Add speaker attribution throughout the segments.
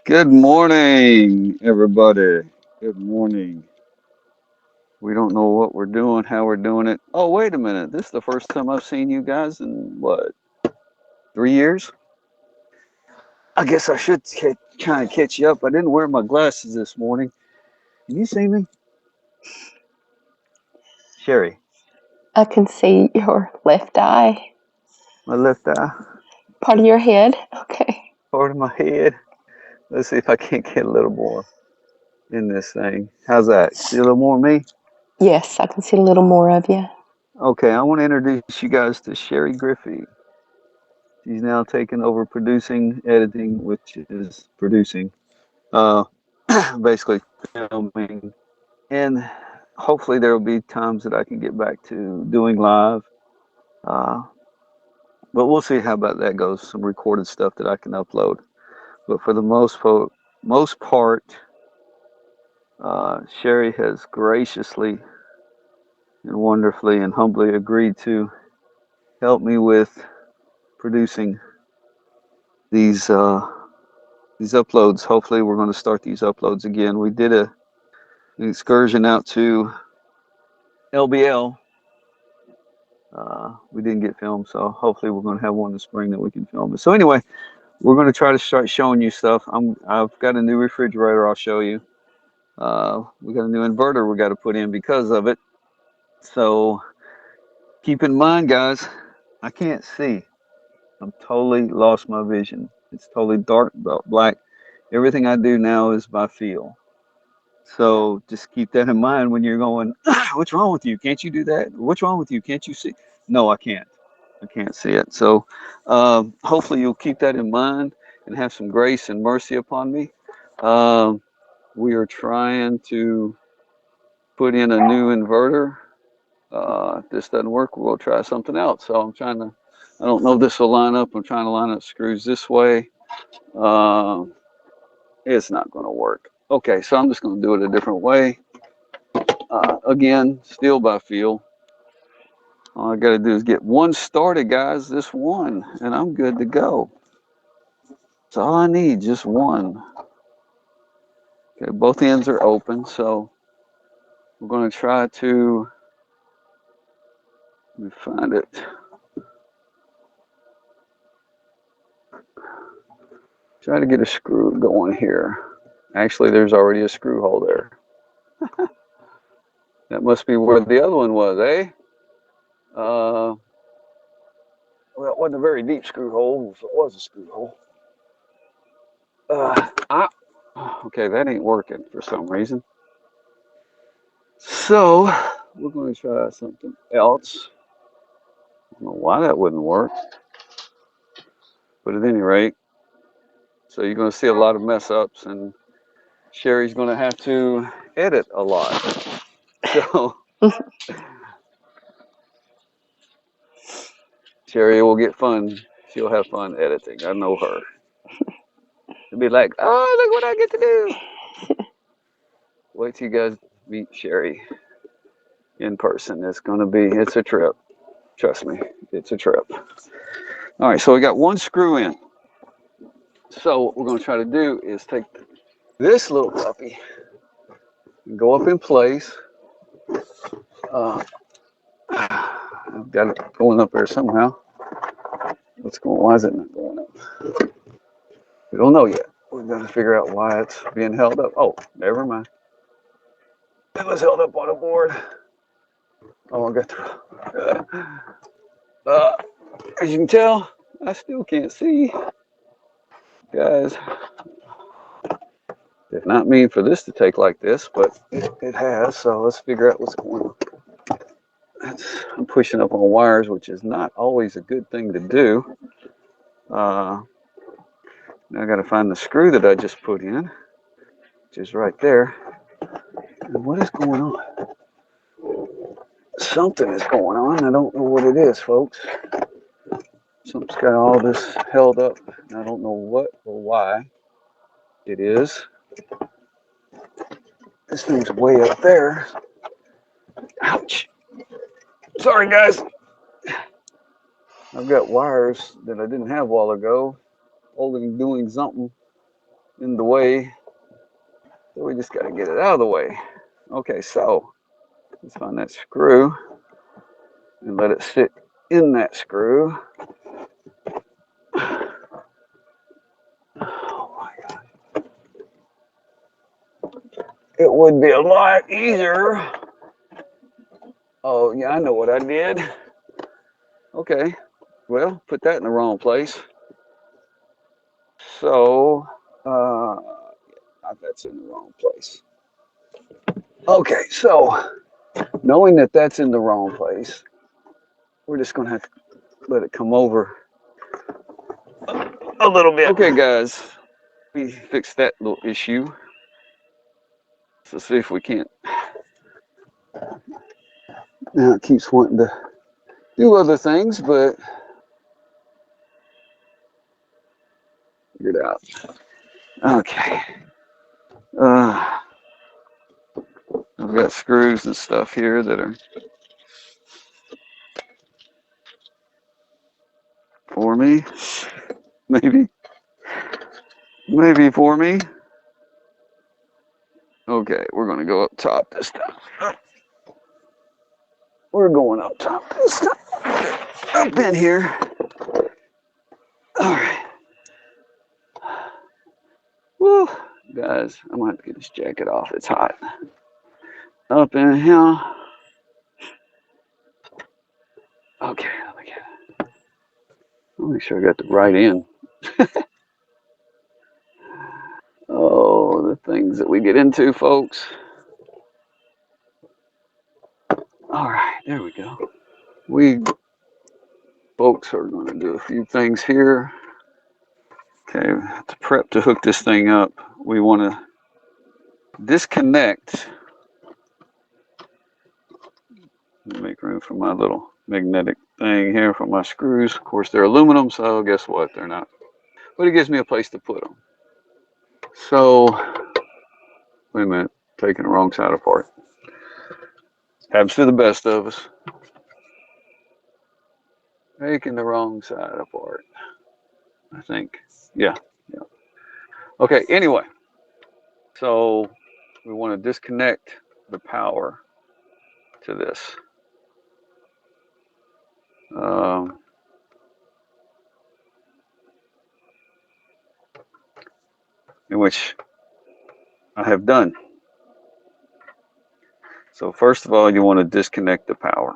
Speaker 1: Good morning, everybody. Good morning. We don't know what we're doing, how we're doing it. Oh, wait a minute. This is the first time I've seen you guys in what, 3 years? I guess I should kind of catch you up. I didn't wear my glasses this morning. Can you see me? Sherry,
Speaker 2: I can see your left eye.
Speaker 1: my left eye,
Speaker 2: Part of your head. Okay.
Speaker 1: part of my head. Let's see if I can't get a little more in this thing. How's that? See a little more of me?
Speaker 2: Yes, I can see a little more of you.
Speaker 1: Okay, I want to introduce you guys to Sherry Griffey. She's now taken over producing, editing, which is producing, uh, basically filming, and hopefully there will be times that I can get back to doing live. Uh, but we'll see how about that goes. Some recorded stuff that I can upload. But for the most part, Sherry has graciously and wonderfully and humbly agreed to help me with producing these these uploads. Hopefully, we're going to start these uploads again. We did an excursion out to LBL. We didn't get filmed, so hopefully we're going to have one in the spring that we can film. So anyway, we're going to try to start showing you stuff. I've got a new refrigerator. I'll show you. We got a new inverter we got to put in because of it. So keep in mind, guys, I can't see. I'm totally lost my vision. It's totally dark, black. Everything I do now is by feel. So just keep that in mind when you're going, what's wrong with you? Can't you do that? What's wrong with you? Can't you see? No, I can't. I can't see it. So hopefully you'll keep that in mind and have some grace and mercy upon me. Um, we are trying to put in a new inverter. If this doesn't work, we'll try something else. So I don't know if this will line up. I'm trying to line up screws this way. Uh, it's not going to work. Okay, so I'm just going to do it a different way. Again, still by feel. All I got to do is get one started, guys. This one, and I'm good to go. That's all I need, just one. Okay, both ends are open, so we're going to try to, let me find it. Try to get a screw going here. Actually, there's already a screw hole there. That must be where the other one was, eh? Well, it wasn't a very deep screw hole, if it was a screw hole. Okay, that ain't working for some reason. So, we're going to try something else. I don't know why that wouldn't work. But at any rate, so you're going to see a lot of mess ups, and Sherry's going to have to edit a lot. So, Sherry will get fun. She'll have fun editing. I know her. She'll be like, oh, look what I get to do. Wait till you guys meet Sherry in person. It's a trip. Trust me, it's a trip. All right, so we got one screw in. So what we're going to try to do is take this little puppy and go up in place. I've got it going up there somehow. Why is it not going up? We don't know yet. We've got to figure out why it's being held up. Oh, never mind. It was held up on a board. Oh, I got through. As you can tell, I still can't see. Guys, did not mean for this to take like this, but it has. So let's figure out what's going on. I'm pushing up on wires, which is not always a good thing to do. Now I got to find the screw that I just put in, which is right there. And what is going on? Something is going on. I don't know what it is, folks. Something's got all this held up. And I don't know what or why it is. This thing's way up there. Ouch. Sorry, guys. I've got wires that I didn't have a while ago, holding, doing something. in the way. So we just got to get it out of the way. Okay, so let's find that screw and let it sit in that screw. Oh my God. It would be a lot easier. Oh, yeah, I know what I did. Okay, well, put that in the wrong place. So, that's in the wrong place. Okay, so knowing that that's in the wrong place, we're just going to have to let it come over a little bit. Okay, guys, we fixed that little issue. So see if we can't. Now it keeps wanting to do other things, but figure it out. Okay. I've got screws and stuff here that are for me. Maybe for me. Okay, we're going to go up top this time. We're going up top this time. Up in here. All right. Woo. Guys, I'm going to have to get this jacket off. It's hot. Up in here. Okay, let me get it. I'll make sure I got the right end. Oh, the things that we get into, folks. All right, there we go. We folks are going to do a few things here. Okay, to prep to hook this thing up, we want to disconnect. Make room for my little magnetic thing here for my screws. Of course, they're aluminum, so guess what? They're not. But it gives me a place to put them. So, wait a minute, taking the wrong side apart. Happens to the best of us. Taking the wrong side apart, I think. Yeah. Okay, anyway. So, we want to disconnect the power to this. In which I have done. So first of all, you want to disconnect the power.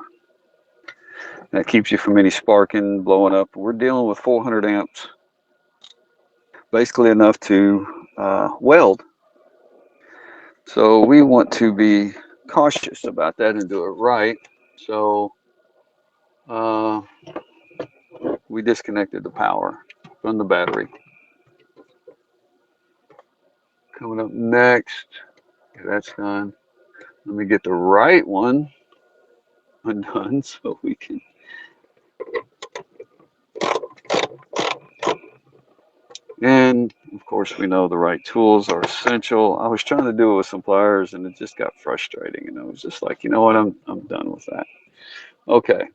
Speaker 1: That keeps you from any sparking, blowing up. We're dealing with 400 amps, basically enough to weld. So we want to be cautious about that and do it right. So we disconnected the power from the battery. Coming up next, okay, that's done. Let me get the right one undone so we can. And of course, we know the right tools are essential. I was trying to do it with some pliers and it just got frustrating. And I was just like, you know what, I'm done with that. Okay,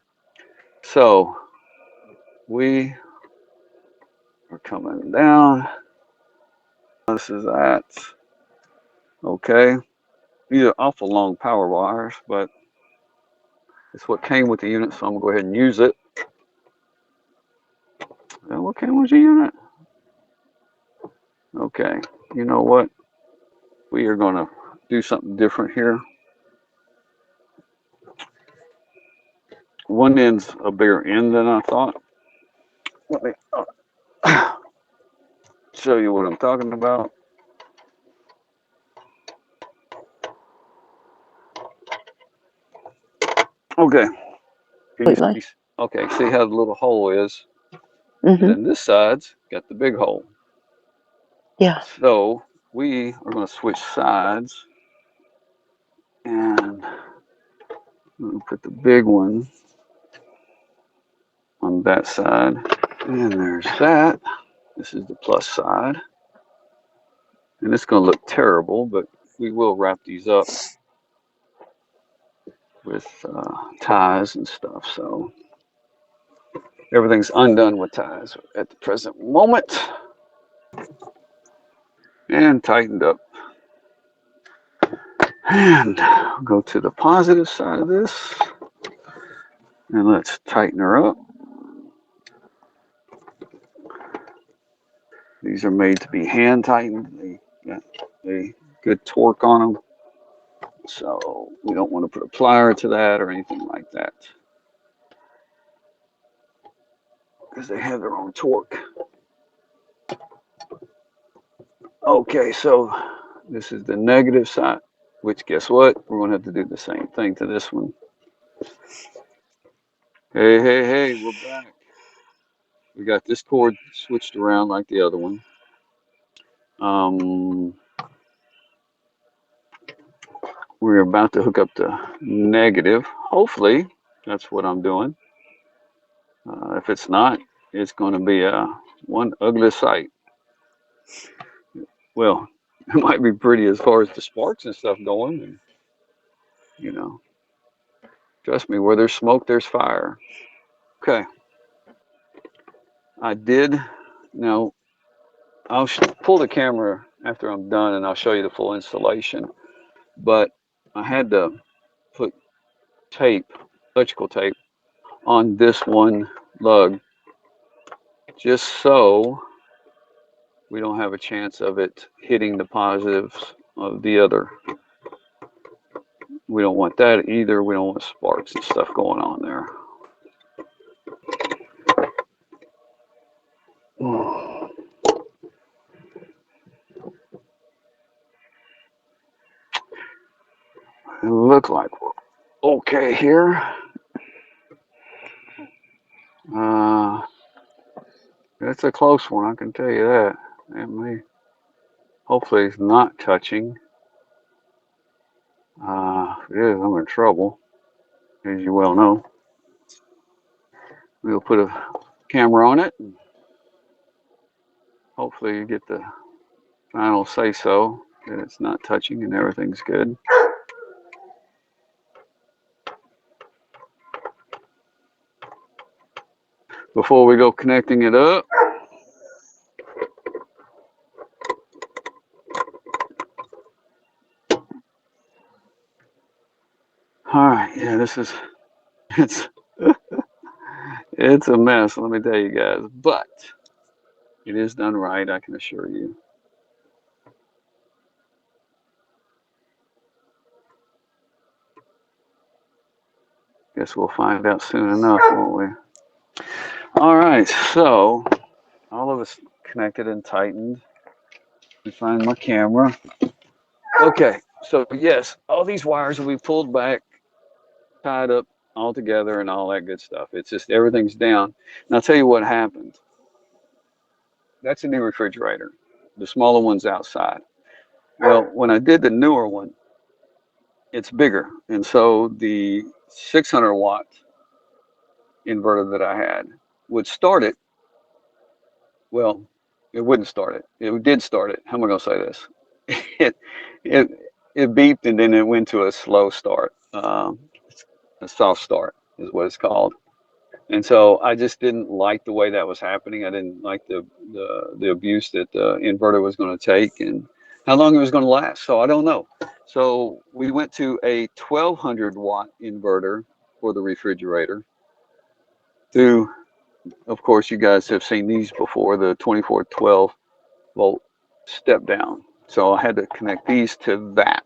Speaker 1: so we are coming down. This is that. Okay, these are awful long power wires, but it's what came with the unit, so I'm gonna go ahead and use it. And what came with the unit? Okay, you know what? We are gonna do something different here. One end's a bigger end than I thought. Let me show you what I'm talking about. Okay. Okay, see how the little hole is? Mm-hmm. And then this side's got the big hole.
Speaker 2: Yeah.
Speaker 1: So we are going to switch sides. And I'm going to put the big one on that side. And there's that. This is the plus side. And it's going to look terrible, but we will wrap these up with ties and stuff. So everything's undone with ties at the present moment. and tightened up. And go to the positive side of this, and let's tighten her up. These are made to be hand tightened. They got a good torque on them, so we don't want to put a plier to that or anything like that, because they have their own torque. Okay, so this is the negative side, which guess what? We're going to have to do the same thing to this one. Hey, hey, hey, we're back. We got this cord switched around like the other one. We're about to hook up the negative. Hopefully, that's what I'm doing. If it's not, it's going to be one ugly sight. Well, it might be pretty as far as the sparks and stuff going. And, you know, trust me, where there's smoke, there's fire. Okay. I did. Now, I'll pull the camera after I'm done and I'll show you the full installation. But I had to put tape, electrical tape, on this one lug just so we don't have a chance of it hitting the positives of the other. We don't want that either. We don't want sparks and stuff going on there. It looks like we're okay here. It's a close one, I can tell you that. It may, hopefully it's not touching. If it is, I'm in trouble, as you well know. We'll put a camera on it. And hopefully you get the final say so that it's not touching and everything's good. Before we go connecting it up, all right, yeah, this is, it's, it's a mess, let me tell you guys, but it is done right, I can assure you. Guess we'll find out soon enough, won't we? All right, so all of it's connected and tightened. Let me find my camera. Okay, so yes, all these wires will be pulled back, tied up all together and all that good stuff. It's just everything's down. And I'll tell you what happened. That's a new refrigerator. The smaller one's outside. Well, when I did the newer one, it's bigger. And so the 600 watt inverter that I had would start it. Well, it wouldn't start it. It did start it. How am I going to say this? It, it, it beeped and then it went to a slow start. A soft start is what it's called. And so I just didn't like the way that was happening. I didn't like the abuse that the inverter was going to take and how long it was going to last. So I don't know. So we went to a 1200 watt inverter for the refrigerator. Through, of course, you guys have seen these before, the 2412 volt step down. So I had to connect these to that.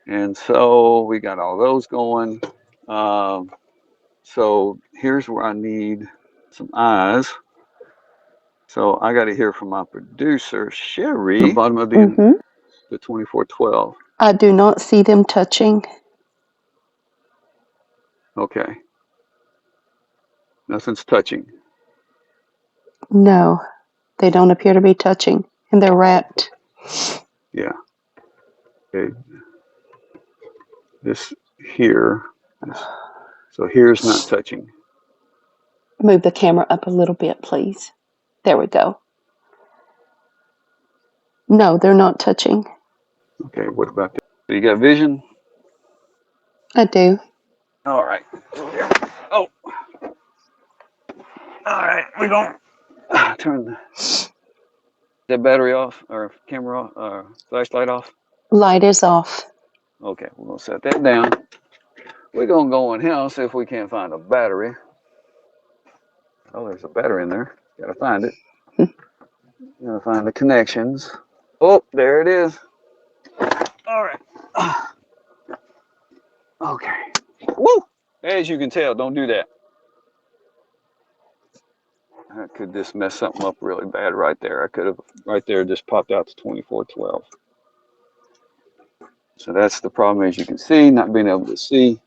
Speaker 1: And so we got all those going. So here's where I need some eyes. So I got to hear from my producer, Sherry, the bottom of the 2412.
Speaker 2: I do not see them touching.
Speaker 1: Okay. Nothing's touching.
Speaker 2: No, they don't appear to be touching, and they're wrapped.
Speaker 1: Yeah. Okay. This here. So here's not touching.
Speaker 2: Move the camera up a little bit, please. There we go. No, they're not touching.
Speaker 1: Okay, what about this? So you got vision?
Speaker 2: I do.
Speaker 1: All right. Oh. All right, we're going to turn the that battery off or camera off or flashlight off?
Speaker 2: Light is off.
Speaker 1: Okay, we're gonna set that down. We're gonna go in here, see if we can't find a battery. Oh, there's a battery in there. Gotta find it. Gotta find the connections. Oh, there it is. All right. Okay. Woo! As you can tell, don't do that. I could just mess something up really bad right there. I could have right there just popped out to 2412. So that's the problem, as you can see, not being able to see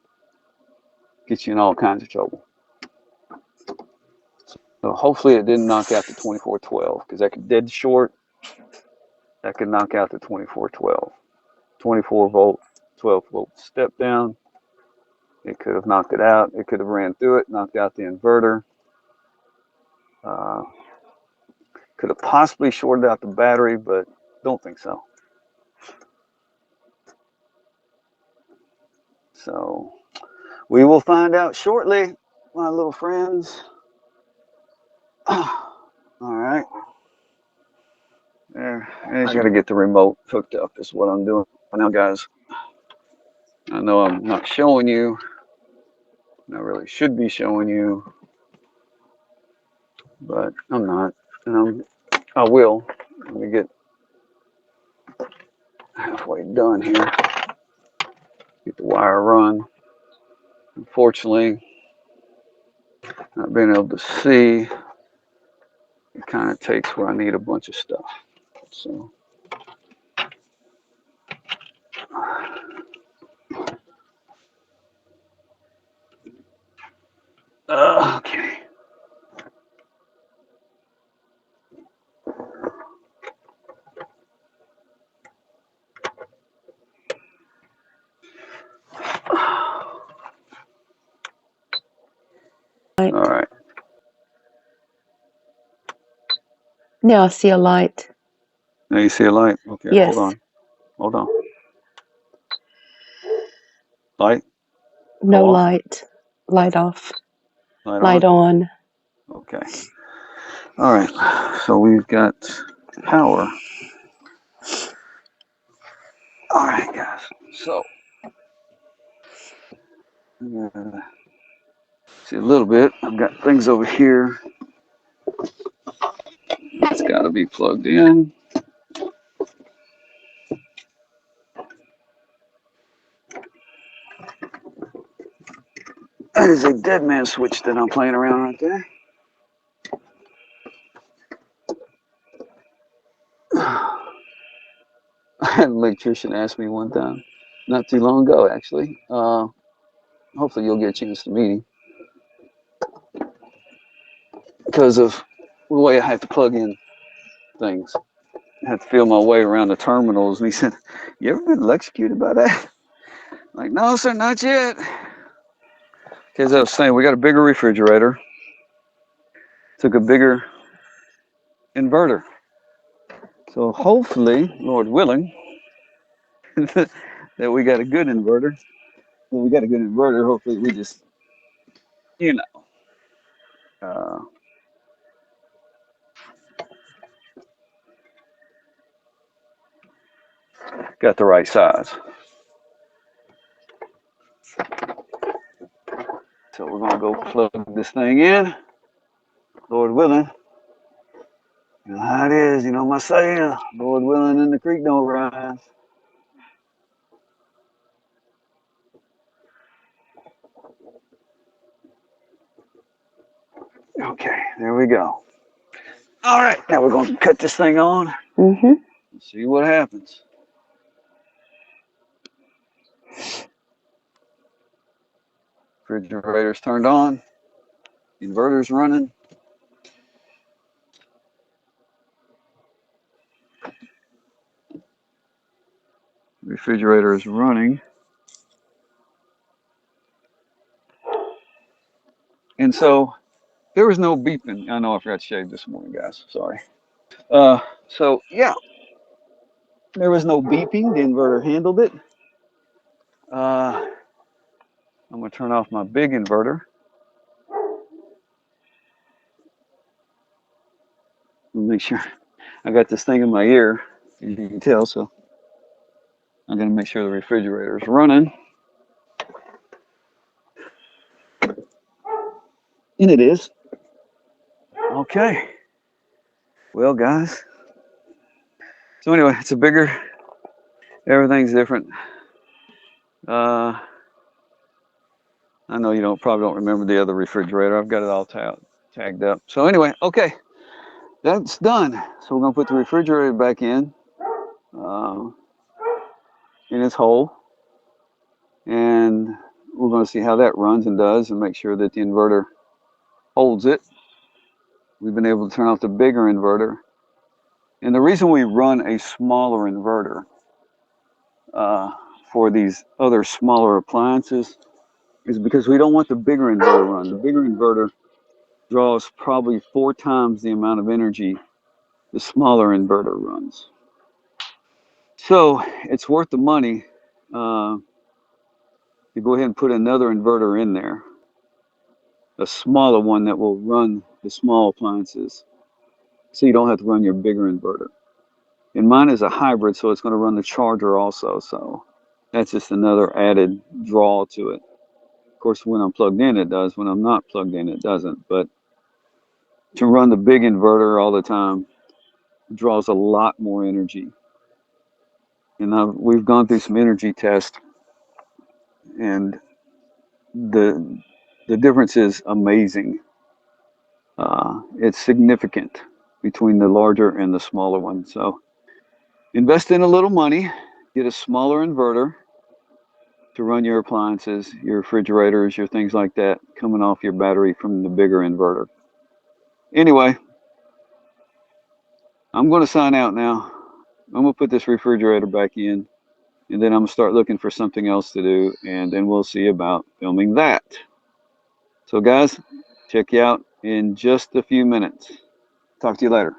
Speaker 1: gets you in all kinds of trouble. So hopefully it didn't knock out the 2412 because that could dead short. That could knock out the 2412. 24 volt, 12 volt step down. It could have knocked it out. It could have ran through it, knocked out the inverter. Could have possibly shorted out the battery, but don't think so. So we will find out shortly, my little friends. All right. There. I just got to get the remote hooked up is what I'm doing now, guys. I know I'm not showing you. I really should be showing you, but I'm not. And I will. Let me get halfway done here. Get the wire run. Unfortunately, not being able to see, it kind of takes where I need a bunch of stuff. So. Okay. All right.
Speaker 2: Now I see a light.
Speaker 1: Now you see a light? Okay,
Speaker 2: Yes.
Speaker 1: hold on. Hold on. Light?
Speaker 2: No
Speaker 1: Off?
Speaker 2: light. Light off.
Speaker 1: Light
Speaker 2: Light on.
Speaker 1: Okay. All right. So we've got power. All right, guys. So see a little bit. I've got things over here. It's got to be plugged in. That is a dead man switch that I'm playing around right there. I had an electrician ask me one time, not too long ago, actually. Hopefully, you'll get a chance to meet him because of the way I have to plug in things. I have to feel my way around the terminals. And he said, "You ever been electrocuted by that?" I'm like, no, sir, not yet. Because I was saying, we got a bigger refrigerator. Took a bigger inverter. So hopefully, Lord willing, that we got a good inverter. Well, we got a good inverter. Hopefully, we just, you know, got the right size. So we're gonna go plug this thing in. Lord willing. You know how it is. You know my saying. Lord willing, and the creek don't rise. Okay, there we go. All right, now we're gonna cut this thing on.
Speaker 2: Mm-hmm.
Speaker 1: See what happens. Refrigerator's turned on. Inverter's running. Refrigerator is running. And so there was no beeping. I know I forgot to shave this morning, guys. Sorry. So yeah, there was no beeping. The inverter handled it. I'm gonna turn off my big inverter. Make sure. I got this thing in my ear, as you can tell, so I'm going to make sure the refrigerator is running. And it is. Okay. Well, guys. So anyway, it's a bigger, everything's different. I know you probably don't remember the other refrigerator. I've got it all tagged up. So anyway, okay, that's done. So we're gonna put the refrigerator back in its hole, and we're gonna see how that runs and does, and make sure that the inverter holds it. We've been able to turn off the bigger inverter, and the reason we run a smaller inverter for these other smaller appliances is because we don't want the bigger inverter run. The bigger inverter draws probably 4 times the amount of energy the smaller inverter runs. So it's worth the money to go ahead and put another inverter in there, a smaller one that will run the small appliances, so you don't have to run your bigger inverter. And mine is a hybrid, so it's going to run the charger also. So that's just another added draw to it. Of course, when I'm plugged in, it does. When I'm not plugged in, it doesn't. But to run the big inverter all the time draws a lot more energy. And we've gone through some energy tests, and the difference is amazing. It's significant between the larger and the smaller one. So invest in a little money, get a smaller inverter to run your appliances, your refrigerators, your things like that, coming off your battery from the bigger inverter. Anyway, I'm going to sign out now. I'm going to put this refrigerator back in, and then I'm going to start looking for something else to do, and then we'll see about filming that. So guys, check you out in just a few minutes. Talk to you later.